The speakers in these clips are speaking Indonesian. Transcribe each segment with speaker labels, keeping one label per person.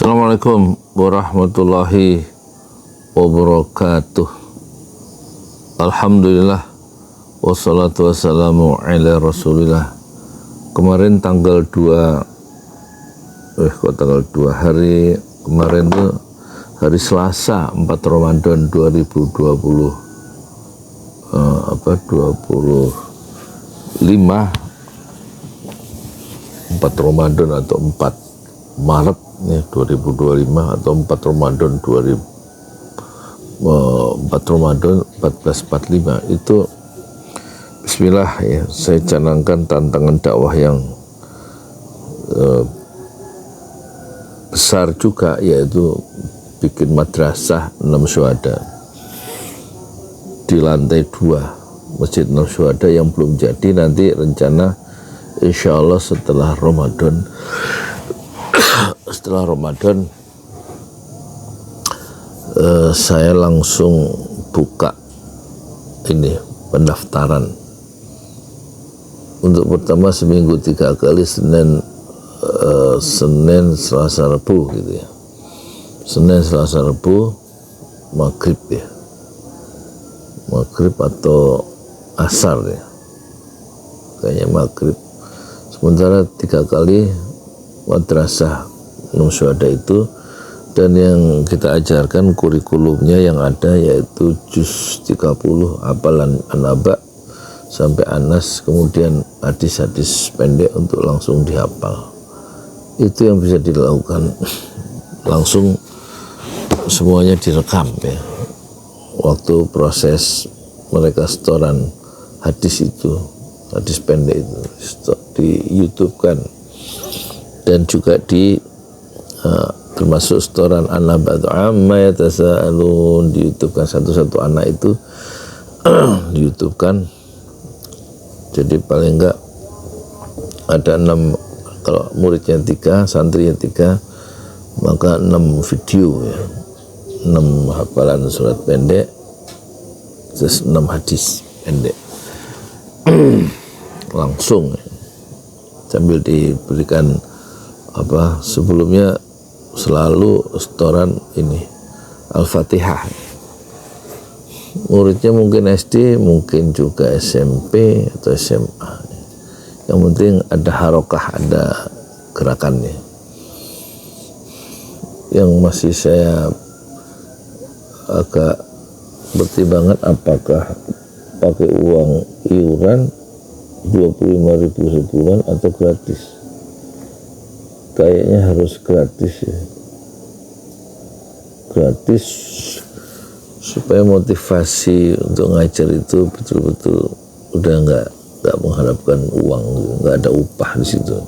Speaker 1: Assalamualaikum warahmatullahi wabarakatuh. Alhamdulillah wassalatu wassalamu ala rasulillah. Kemarin tanggal 2 hari kemarin tuh hari Selasa 4 Ramadan 2025 4 Ramadan atau 4 Maret nih 2025 atau 4 Ramadan 4 Ramadan 1445 itu bismillah ya, saya canangkan tantangan dakwah yang besar juga, yaitu bikin madrasah 6 syuhada di lantai 2 Masjid 6 Syuhada yang belum jadi. Nanti rencana insya Allah setelah Ramadan saya langsung buka ini pendaftaran untuk pertama seminggu 3 kali, Senin, Selasa, Rabu gitu ya. Senin, Selasa, Rabu maghrib ya, maghrib atau asar ya, kayaknya maghrib. Sementara 3 kali madrasah 6 syuhada itu, dan yang kita ajarkan kurikulumnya yang ada yaitu juz 30 hafalan An-Naba sampai Anas, kemudian hadis-hadis pendek untuk langsung dihafal. Itu yang bisa dilakukan langsung, semuanya direkam ya waktu proses mereka setoran hadis itu, hadis pendek itu di YouTube kan, dan juga di termasuk setoran An-Naba amma yatasaalun di YouTube kan, satu-satu anak itu di YouTube kan. Jadi paling enggak ada 6, kalau muridnya 3, santrinya 3, maka 6 video ya, 6 hafalan surat pendek, terus 6 hadis pendek langsung ya, sambil diberikan sebelumnya selalu setoran ini Al-Fatihah. Muridnya mungkin SD, mungkin juga SMP atau SMA. Yang penting ada harokah, ada gerakannya. Yang masih saya agak pertimbangan, apakah pakai uang iuran 25.000 sebulan atau gratis. Kayaknya harus gratis ya, gratis supaya motivasi untuk ngajar itu betul-betul udah nggak mengharapkan uang, nggak ada upah di situ,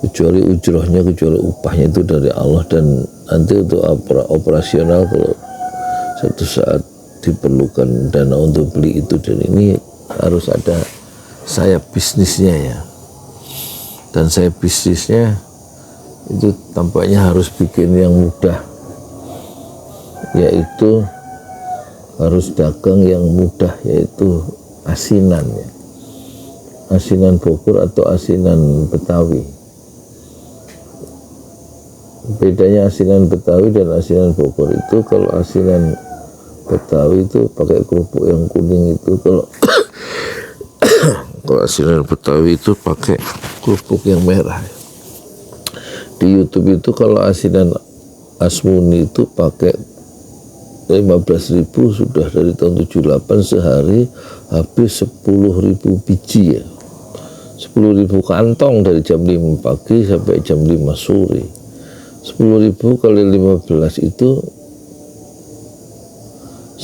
Speaker 1: kecuali ujrohnya, kecuali upahnya itu dari Allah. Dan nanti untuk operasional, kalau satu saat diperlukan dana untuk beli itu dan ini, harus ada sayap bisnisnya ya. Dan saya bisnisnya itu tampaknya harus bikin yang mudah, yaitu harus dagang yang mudah, yaitu asinan ya, asinan Bogor atau asinan Betawi. Bedanya asinan Betawi dan asinan Bogor itu, kalau asinan Betawi itu pakai kerupuk yang kuning itu, kalau asinan Betawi itu pakai kerupuk yang merah. Di YouTube itu kalau asinan Asmuni itu pakai 15.000, sudah dari tahun 78, sehari habis 10.000 biji ya, 10.000 kantong dari jam 5 pagi sampai jam 5 sore. 10.000 kali 15 itu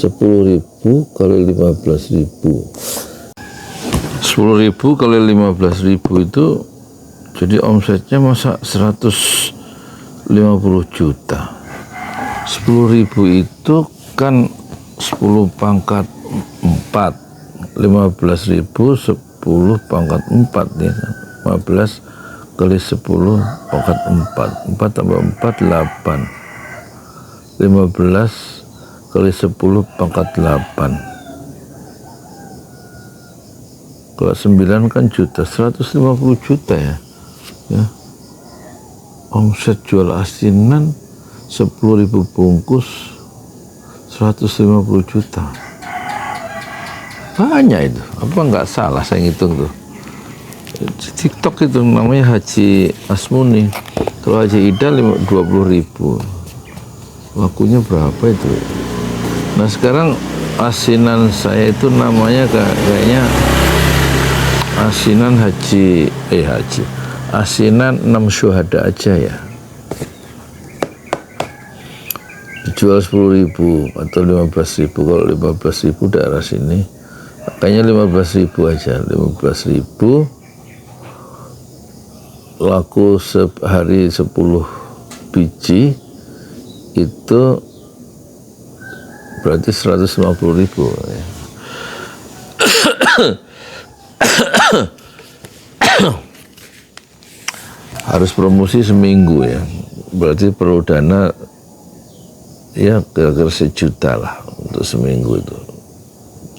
Speaker 1: 10.000 kali 15.000, 10.000 kali 15.000 itu jadi omsetnya masa 150 juta. 10.000 itu kan 10 pangkat 4, 15.000 10 pangkat 4 ya, 15 kali 10 pangkat 4, 4 tambah 4 8, 15 kali 10 pangkat 8, kalau 9 kan juta, 150 juta ya. omset jual asinan 10.000 bungkus 150 juta. Banyak itu, apa nggak salah saya ngitung tuh. Di TikTok itu namanya Haji Asmuni. Kalau Haji Ida 20.000. Lakunya berapa itu? Nah sekarang asinan saya itu namanya kayaknya asinan asinan 6 syuhada aja ya. Dijual 10.000 atau 15.000. Kalau 15.000 daerah sini kayaknya 15.000 aja. 15.000 laku sehari 10 biji itu berarti 150.000 ya. Harus promosi seminggu ya, berarti perlu dana ya kira-kira 1 juta lah untuk seminggu itu.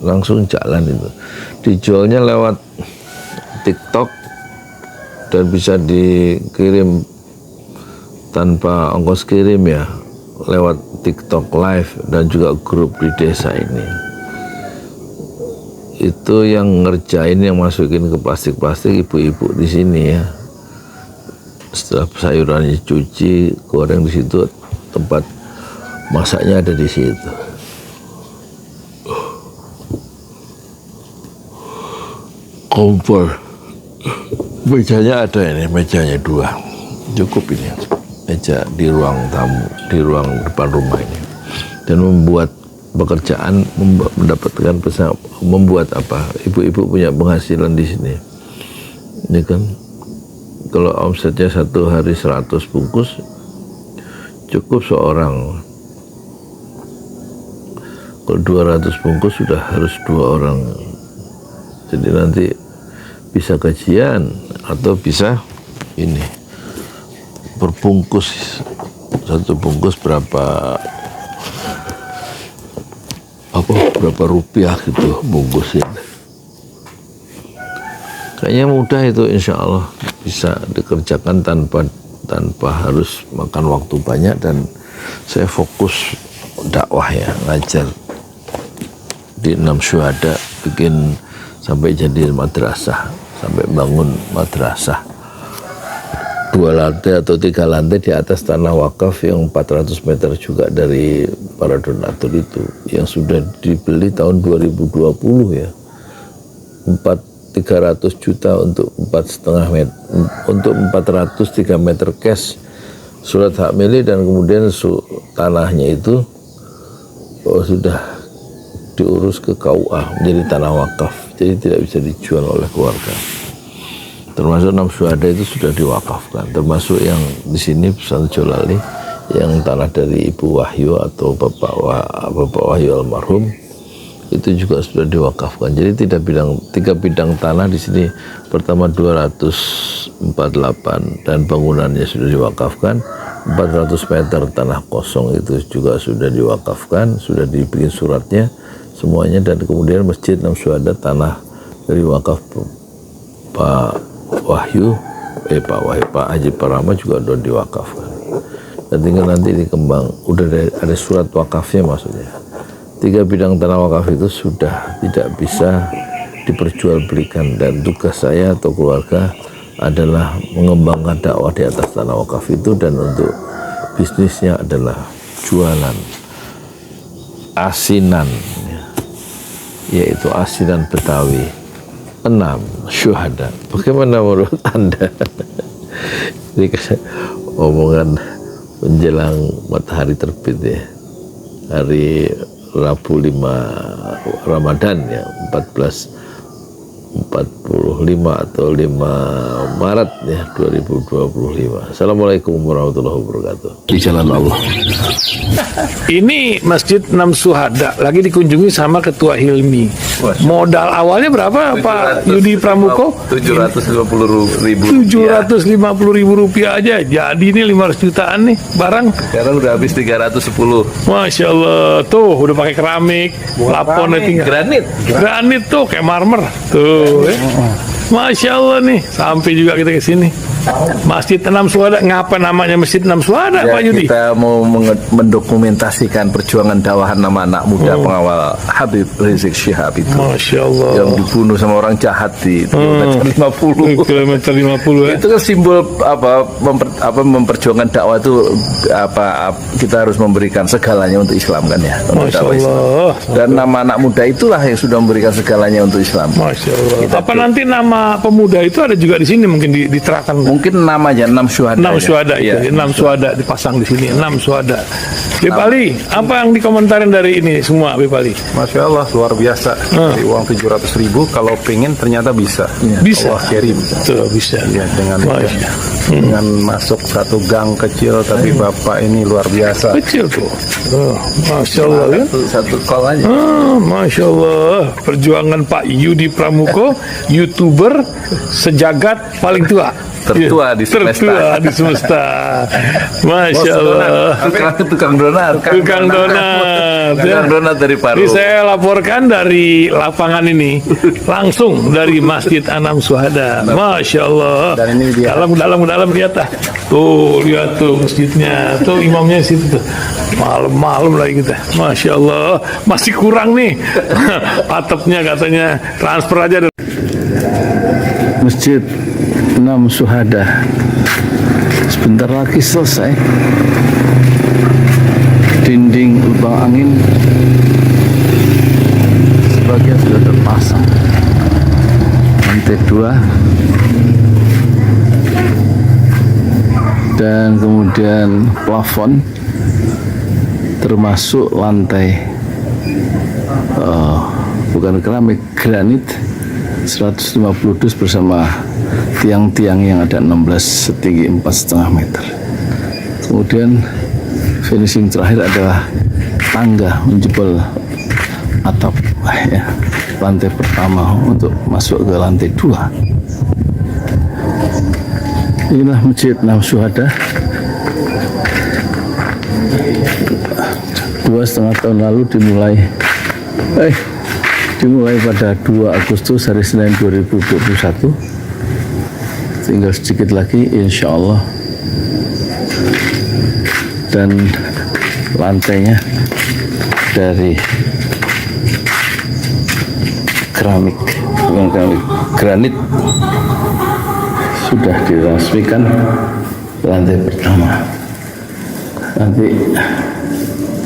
Speaker 1: Langsung jalan itu. Dijualnya lewat TikTok dan bisa dikirim tanpa ongkos kirim ya, lewat TikTok live dan juga grup di desa ini. Itu yang ngerjain, yang masukin ke plastik-plastik ibu-ibu di sini ya. Setelah sayurannya cuci, goreng di situ, tempat masaknya ada di situ. Kompor. Mejanya ada ini, mejanya 2. Cukup ini. Meja di ruang tamu, di ruang depan rumah ini. Dan membuat pekerjaan, mendapatkan pesan, membuat apa? Ibu-ibu punya penghasilan di sini. Ini kan kalau omsetnya satu hari 100 bungkus cukup seorang. Kalau 200 bungkus sudah harus 2 orang. Jadi nanti bisa gajian atau bisa ini berbungkus, satu bungkus berapa rupiah gitu bungkusin. Kayaknya mudah itu, insya Allah bisa dikerjakan tanpa harus makan waktu banyak, dan saya fokus dakwah ya, ngajar di 6 syuhada, bikin sampai jadi madrasah, sampai bangun madrasah 2 lantai atau 3 lantai di atas tanah wakaf yang 400 meter juga dari para donatur itu, yang sudah dibeli tahun 2020 ya, 300 juta untuk 4,5 meter, untuk 403 meter cash surat hak milik, dan kemudian tanahnya itu sudah diurus ke KUA menjadi tanah wakaf, jadi tidak bisa dijual oleh keluarga. Termasuk 6 syuhada itu sudah diwakafkan, termasuk yang di sini Pesantren Jolali yang tanah dari Ibu Wahyu atau Bapak Wahyu almarhum itu juga sudah diwakafkan. Jadi 3 bidang tanah di sini, pertama 248 dan bangunannya sudah diwakafkan, 400 meter tanah kosong itu juga sudah diwakafkan, sudah dibikin suratnya semuanya, dan kemudian masjid 6 syuhada tanah dari wakaf Pak Haji Parama juga sudah diwakafkan, dan tinggal nanti dikembang, udah ada surat wakafnya maksudnya. 3 bidang tanah wakaf itu sudah tidak bisa diperjualbelikan, dan tugas saya atau keluarga adalah mengembangkan dakwah di atas tanah wakaf itu, dan untuk bisnisnya adalah jualan asinan, yaitu asinan Betawi 6 syuhada. Bagaimana menurut Anda? Ini omongan menjelang matahari terbit ya, hari Rabu 5 Ramadan ya, 1445 atau 5 Maret ya 2025. Assalamualaikum warahmatullahi wabarakatuh.
Speaker 2: Di jalan Allah. Ini Masjid 6 Syuhada lagi dikunjungi sama Ketua Hilmi. Modal awalnya berapa Pak Yudi Pramuko?
Speaker 1: 750.000.
Speaker 2: 750.000 rupiah aja. Jadi ini 500 jutaan nih barang.
Speaker 1: Sekarang udah habis 310.
Speaker 2: Masya Allah, tuh udah pakai keramik, plafon tinggal
Speaker 1: Granit.
Speaker 2: tuh kayak marmer tuh. Masya Allah nih, sampai juga kita ke sini. Masjid Enam Syuhada, ngapa namanya Masjid Enam Syuhada,
Speaker 3: Ya,
Speaker 2: Pak Yudi?
Speaker 3: kita mau mendokumentasikan perjuangan dakwah anak duda pengawal Habib Rizik Syihab itu
Speaker 2: Masya Allah.
Speaker 3: yang dibunuh sama orang jahat di kilometer 50.
Speaker 2: Kilometer 50 ya.
Speaker 3: Itu kan simbol memperjuangkan dakwah itu kita harus memberikan segalanya untuk Islam kan ya. Untuk
Speaker 2: Masya
Speaker 3: dakwah Islam.
Speaker 2: Allah.
Speaker 3: Dan nama anak muda itulah yang sudah memberikan segalanya untuk Islam.
Speaker 2: Masya Allah.
Speaker 3: Kita
Speaker 2: Apa nanti nama pemuda itu ada juga di sini mungkin diterangkan?
Speaker 3: Mungkin namanya 6 syuhada.
Speaker 2: 6 syuhada itu,
Speaker 3: Iya.
Speaker 2: 6 syuhada dipasang di sini, 6 syuhada. Bepali, apa yang dikomentarin dari ini semua, Bepali?
Speaker 4: Masya Allah, luar biasa. Dari uang 700.000, kalau pengen ternyata bisa.
Speaker 2: Bisa.
Speaker 4: Allah kirim.
Speaker 2: Tuh, bisa.
Speaker 4: Ya, dengan masuk satu gang kecil, tapi Bapak ini luar biasa.
Speaker 2: Kecil tuh. Oh, Masya Allah ya.
Speaker 3: Satu call aja.
Speaker 2: Masya Allah, perjuangan Pak Yudi Pramuko, YouTuber sejagat paling tua.
Speaker 3: Tertua di semesta.
Speaker 2: Tertua di semesta. Masya Allah.
Speaker 3: Tukang donat.
Speaker 2: Tukang donat.
Speaker 3: Tukang donat dari Paru.
Speaker 2: Ini saya laporkan dari lapangan ini, langsung dari Masjid Anam Syuhada. Masya Allah.
Speaker 4: Dan ini dia.
Speaker 2: Dalam lihat ah. Tuh, lihat tuh masjidnya. Tuh imamnya di situ tuh. Malam-malam lagi kita. Masya Allah. Masih kurang nih. Atapnya katanya transfer aja.
Speaker 3: Masjid 6 Syuhada sebentar lagi selesai. Dinding lubang angin sebagian sudah terpasang, lantai 2, dan kemudian plafon termasuk lantai bukan keramik, granit 150 dus bersama tiang-tiang yang ada 16 setinggi 4,5 meter. Kemudian finishing terakhir adalah tangga menjebol atap ya, lantai pertama untuk masuk ke lantai 2. Inilah Masjid 6 Syuhada. 2,5 tahun lalu dimulai pada 2 Agustus hari Senin 2021. Tinggal sedikit lagi insya Allah, dan lantainya dari keramik, bukan keramik, granit sudah diresmikan lantai pertama. Nanti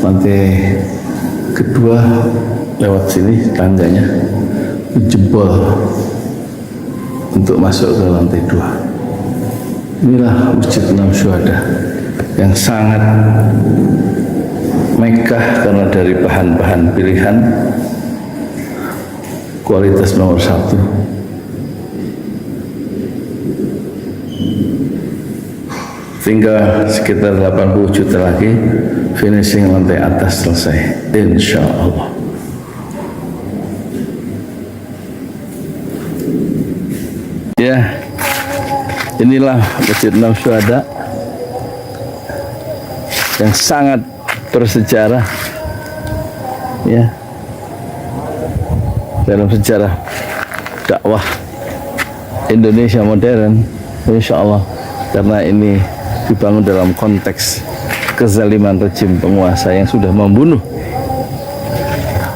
Speaker 3: lantai kedua lewat sini tangganya jebol untuk masuk ke lantai 2. Inilah Masjid 6 Syuhada yang sangat megah karena dari bahan-bahan pilihan, kualitas nomor 1. Tinggal sekitar 80 juta lagi finishing lantai atas selesai, insya Allah. Ya, inilah Masjid 6 Syuhada yang sangat bersejarah ya dalam sejarah dakwah Indonesia modern, insya Allah, karena ini dibangun dalam konteks kezaliman rejim penguasa yang sudah membunuh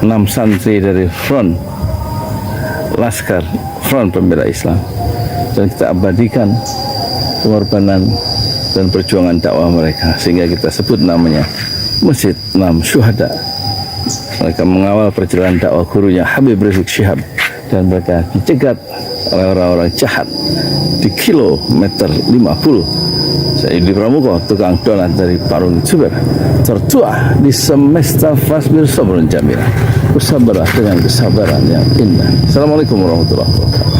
Speaker 3: 6 santri dari front Laskar Front Pembela Islam, dan kita abadikan pengorbanan dan perjuangan dakwah mereka sehingga kita sebut namanya Masjid 6 Syuhada. Mereka mengawal perjalanan dakwah gurunya Habib Rizik Syihab, dan mereka dicegat oleh orang-orang jahat di kilometer 50. Saya Yudi Pramuko, tukang donat dari Parung Juber, tertua di semesta fasbir sabrun jamil, bersabarlah dengan kesabaran yang indah. Assalamualaikum warahmatullahi wabarakatuh.